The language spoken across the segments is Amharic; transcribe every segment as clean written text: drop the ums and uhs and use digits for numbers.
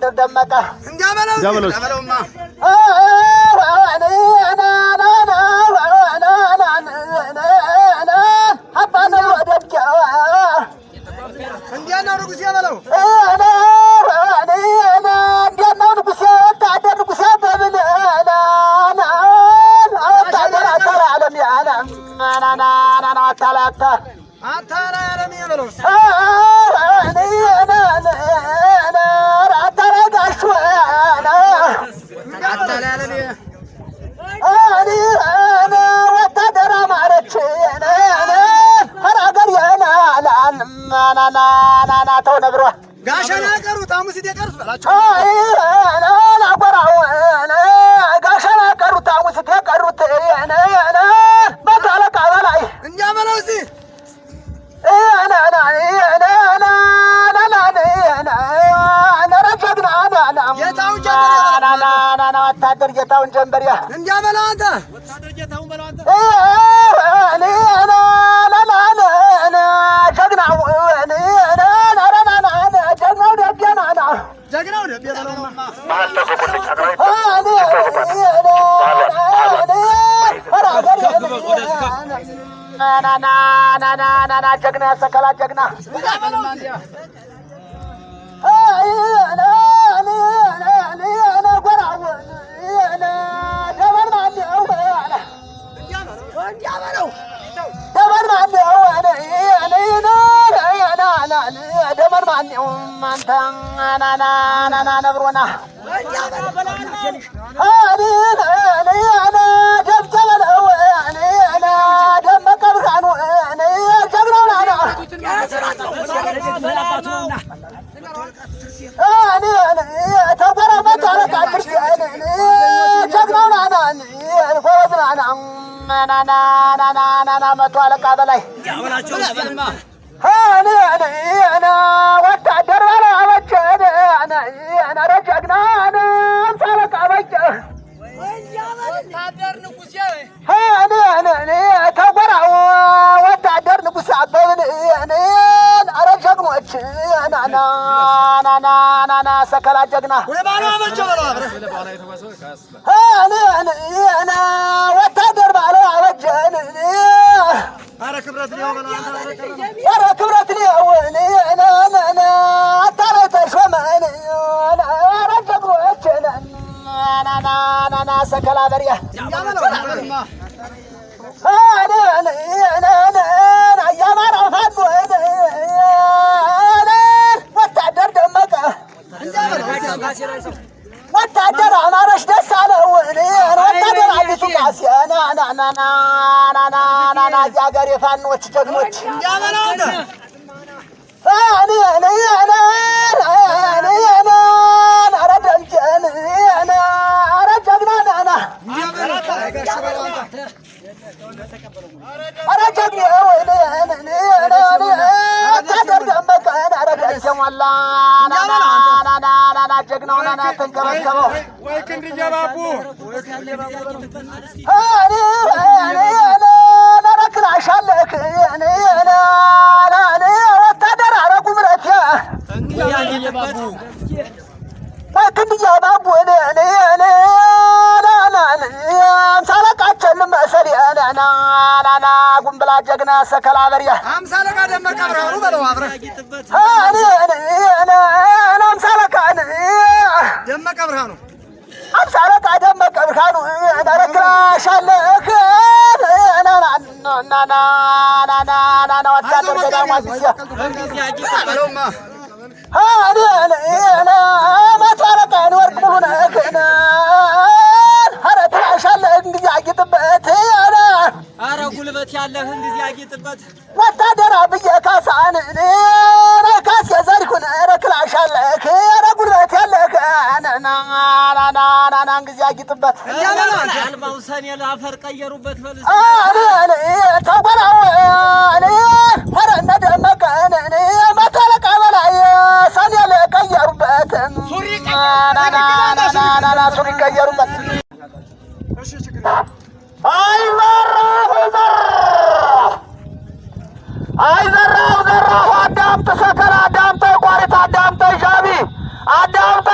ወታደር ደመቀ እንጃበለውማ እንዴት ነው ንጉሴ በለው ተው ነብሯ ጋሻና ቀሩት አሙሲት የቀሩት በላቸው አቆራው ጋሻና ቀሩት አሙሲት የቀሩት በታለቃ በላይ እንጃበለው እስቲ ወታደር ጌታውን ጀንበሪያ እንጃበለው አንተ ወታደር ጌታውን በለው አንተ ጀግናው ደቤ በለውማ ጀግና ያሰከላ ጀግና ደመር ማነው አንተ ነብሮና ደብተበለው ደመቀ ብርሃኑ ጀግናው ናና ተጎረበት አለቃ ክርስቲያን ጀግናው ናና ጎበዝ ናና መቶ አለቃ በላይ ወታደር ባለ አበጀ ኧረ ጀግና አምሳለቃ አበጀ ወታደር ንጉሴ ተጎራው ወታደር ንጉሴ አበብን ኧረ ጀግኖች ናና ሰከላ ጀግና ወታደር ባለ አበጀን ኧረ ክብረት ሊሆን ኧረ ክብረት ሊሆን አታለ ተሾመን ኧረ ጀግኖች ናና ሰከላ በሪያ የአማራው ፋኖ ወታደር ደመቀ ወታደር አማረሽ ደስ አለው ወታደር አዲሱ ቃሴ ናና የአገሬ ፋኖች ጀግኖች ኧረ ደምጀን ኧረ ጀግና ናና ኧረ ጀግና ወታደር ደመቀ ኧረ ደስ የሞላ ናና ጀግናው ናና ተንከባከበው ወይ ክንድዬ ባቡ ነረክራሻለክ ወታደር አረጉ ምረት ክንድዬ ባቡ አምሳለቃችን መሰል ናና ጉንብላ ጀግና ሰከላ በሪያ አምሳለቃ ደመቀ ብርሃኑ በለው አብረህ አምሳለቃን ደመቀ ብርሃኑ አምሳለቃ ደመቀ ብርሃኑ ነረክራሻለክ ናና ወታደር ገዳሙ አዲስያ መቶ አለቃን ወርቅ ሙሉ ነህን ኧረ ትራሻለህ እንግዲህ አጊጥበት ኧረ ጉልበት ያለህን ጊዜ አጊጥበት ወታደር አብዬ ካሳን ካስ የዘሪሁን ኧረ ክላሻለህ ኧረ ጉልበት ያለህ ናናን ጊዜ አጊጥበት አልባው ሰኔ ለአፈር ቀየሩበት በልስ ተጎራው ኧረ እነ ደመቀን መቶ አለቃ በላይ ሰኔ ለቀየሩበት ናና ሱሪ ቀየሩበት አይዘራው ዘራሁ አዳምጥ ሰከላ አዳምጠ ቋሪት አዳምጠ ሻቢ አዳምጠ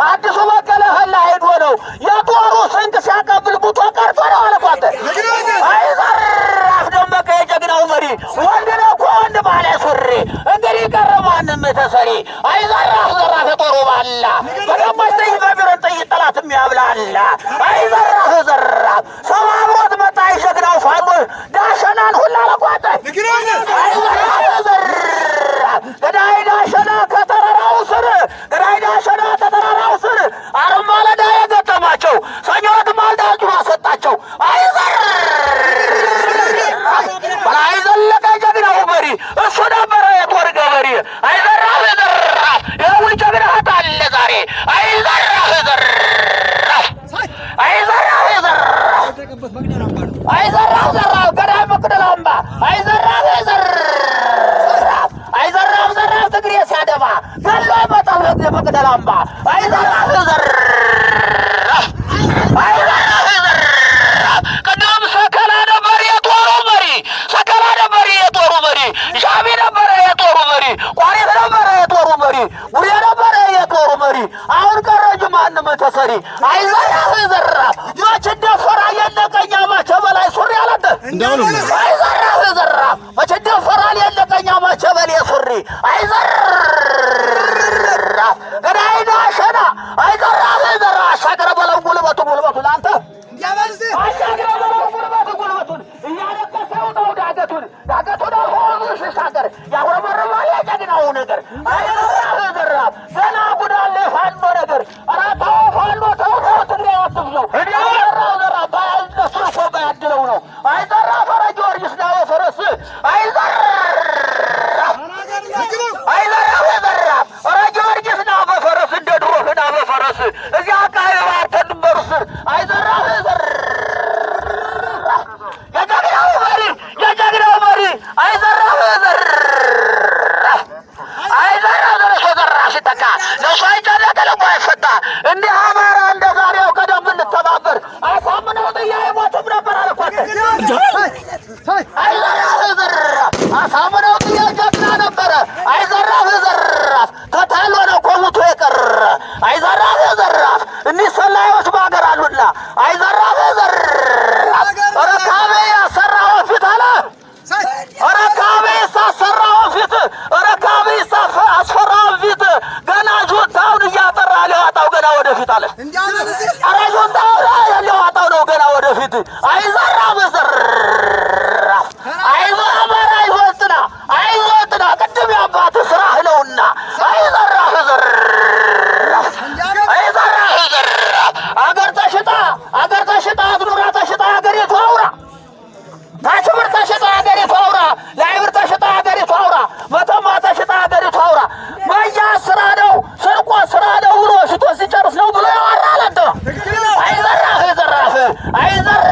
አዲሱ በቀለ ህላ ሄዶ ነው የጦሩ ስንቅ ሲያቀብል ቡቶ ቀርቶ ነው አለኳት። አይዘራፍ ደመቀ የጀግናው መሪ ወንድ ነው እኮ ወንድ ባለ ሱሪ እንግዲህ ቀረ ማንም ተሰሪ። አይዘራፍ ዘራፍ የጦሩ ባላ በደሞች ጥይ በቢረን ጥይ ጠላትም ያብላላ። አይዘራፍ ዘራፍ ሰው አብሮት መጣ የጀግናው ፋኖ ዳሸናን ሁላ አለኳት። አይዘራፍ ዘራፍ ገዳይ ዳሸና ከተራራው ስር ገዳይ ዳሸና ከተራራው ስር አርብ ማለዳ የገጠማቸው ሰኞት ማልዳ ጁራ ሰጣቸው። በላይ ዘለቀ ጀግናው መሪ እሱ ነበረ የጦር ገበሬ። አይዘራፍ ዘራፍ የውል ጀግና አለ ዛሬ። አይዘራፍ ዘራፍ አይዘራፍ ዘራፍ አይዘራፍ ዘራፍ ገዳይ መቅደላ አምባ አይዘራፍ ዘራፍ አይዘራፍ ዘራፍ ትግሬ ሲያደባ ገሎ በጣም መቅደላ አምባ አይዘራፍ ዘራፍ አይዘራፍ ዘራፍ ቅድም ሰከላ ነበር የጦሩ መሪ ሰከላ ነበር የጦሩ መሪ ሻቢ ነበረ የጦሩ መሪ ቋሪት ነበረ የጦሩ መሪ ጉሬ ነበረ የጦሩ መሪ አሁን ቀረጅ ማንም ተሰሪ። አይዘራፍ ዘራፍ መች ደፈራ የለቀኛ መቼ በላይ ሱሪ አላተ አይዘራፍ ዘራፍ መች ደፈራ የለቀኛ መቼ በላይ ሱሪ አይዘራፍ ገዳይ ዳሸና አይዘራፍ ዘራፍ አሻገረ በለው ጉልበቱ ላንተ አሻገረ በለው ጉልበቱን እያለቀሰው ነው ዳገቱን አልሆኑ ሲሻገር ያጉረመረማ የጀግናው ነገር አይዘራፍ ዘራፍ ገና ጉዳለ ፋኖ ነገር አራታው ፋኖ ተው ትግሬ አትብለው አይዘራፍ ዘራፍ ባያልነሱ እኮ ባያድለው ነው። አይዘራፍ ፈረ ጊዮርጊስ ነው ፈረስ አይዘራፍ አይዘራፍ ዘራፍ ፈረ ጊዮርጊስ ነው በፈረስ እንደ ድሮ ህዳ በፈረስ እዚያ አካባቢ ባተንበሩ ስር አይዘራፍ ዘራፍ የጀግናው መሪ አይዘራፍ ዘራፍ አይዘራፍ ዘራፍ ሲተካ ነሱ አይጨነቅ ልቦ አይፈታ እንዲህ አማራ እንደ ዛሬው ቀደም እንተባበር አሳምነው ጥያቄ ሞትም ነበር አልኳት። አይዘራፍ ዘራፍ አሳምነው ጥያቄ ጀግና ነበረ። አይዘራፍ ዘራፍ ተታሎ ነው ኮሙቶ የቀረ አይዘራፍ ዘራፍ እኒህ ሰላዮች በሀገር አሉና አይዘራፍ ዘራፍ ረካቤ ያሰራው ፊት አለ ረካቤ ሳሰራው ፊት ረካቤ አስፈራው ፊት ገና ጁንታውን እያጠራ ሊዋጣው ገና ወደፊት አለ ኧረ ጁንታው ሊዋጣው ነው ገና ወደፊት። አይዘራፍ ዘራፍ አይዘራፍ አይዞትና ቅድም ያባት ስራህ ነውና አይዘራፍ ዘራፍ አይዘራፍ ዘራፍ አገር ተሽጣ አድኑራ ተሽጣ አገሪቱ አውራ ታችብር ተሽጣ አገሪቱ አውራ ላይብር ተሽጣ አገሪቱ አውራ መተማ ተሽጣ አገሪቱ አውራ መያ ስራ ነው ስርቆ ስራ ነው ብሎ ሽቶ ሲጨርስ ነው ብሎ ያወራ አለንተ አይዘራፍ ዘራፍ አይዘራፍ